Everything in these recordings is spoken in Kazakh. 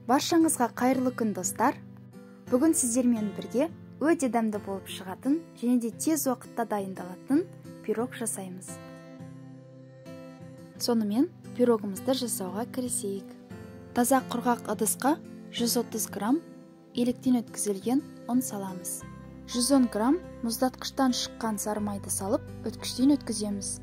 Баршаңызға қайырлы күн достар. Бүгін сіздермен бірге өте дәмді болып шығатын және де тез уақытта дайындалатын пирог жасаймыз. Сонымен пирогымызды жасауға кірісейік. Таза құрғақ ыдысқа 130 грамм електен өткізілген ұн саламыз. 110 грамм мұздатқыштан шыққан сары майды салып, өткіштен өткіземіз.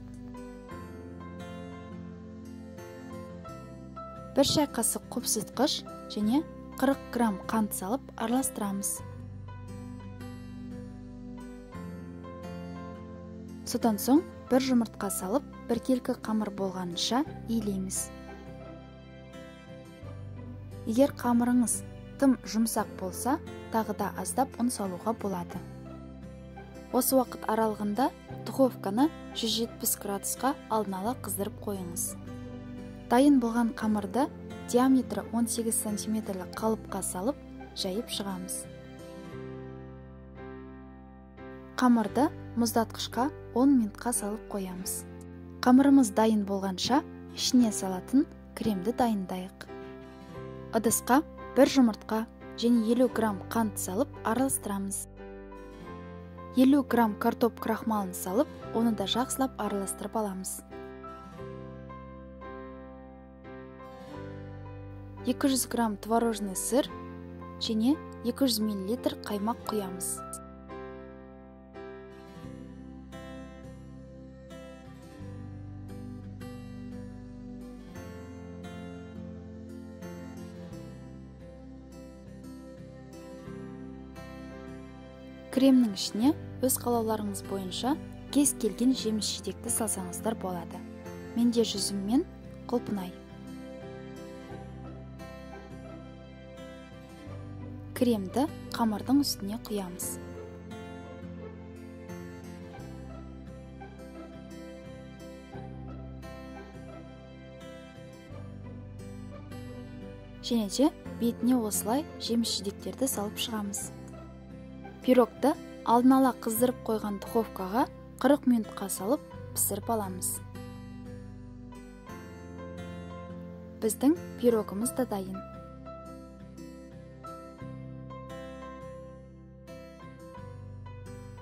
1 шай қасық қопсытқыш және 40 грамм қант салып араластырамыз. Содан соң 1 жұмыртқа салып, біркелкі қамыр болғанынша иілейміз. Егер қамырыңыз тым жұмсақ болса, тағы да аздап ұн салуға болады. Осы уақыт аралығында духовканы 170 градусқа алдын ала қыздырып қойыңыз. Дайын болған қамырды диаметрі 18 см қалыпқа салып, жайып шығамыз. Қамырды мұздатқышқа 10 минутқа салып қоямыз. Қамырымыз дайын болғанша ішіне салатын кремді дайындайық. Ыдысқа 1 жұмыртқа және 50 грамм қант салып араластырамыз. 50 грамм картоп крахмалын салып, оны да жақсылап араластырып аламыз. 200 грамм творожный сыр және 200 мл қаймақ құямыз. Кремнің ішіне өз қалауларыңыз бойынша кез келген жеміс-жидекті салсаңыздар болады. Менде жүзім мен құлпынай. Кремді қамырдың үстіне құямыз. Және де бетіне осылай жеміс-жидектерді салып шығамыз. Пирогты алдын ала қыздырып қойған духовкаға 40 минутқа салып пісіріп аламыз. Біздің пирогымыз да дайын.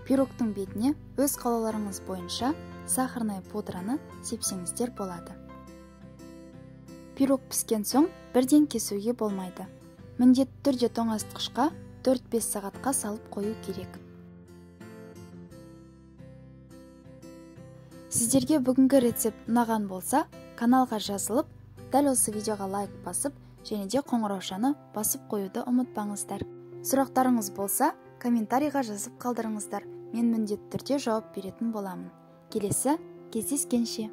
Пирогтың бетіне өз қалауларыңыз бойынша сахарный пудраны сепсеңіздер болады. Пирог піскен соң бірден кесуге болмайды. Міндетті түрде тоңазытқышқа 4-5 сағатқа салып қою керек. Сіздерге бүгінгі рецепт ұнаған болса, каналға жазылып, дәл осы видеоға лайк басып, және де қоңыраушаны басып қоюды ұмытпаңыздар. Сұрақтарыңыз болса, комментарийға жазып қалдырыңыздар. Мен міндетті түрде жауап беретін боламын. Келесі кездескенше.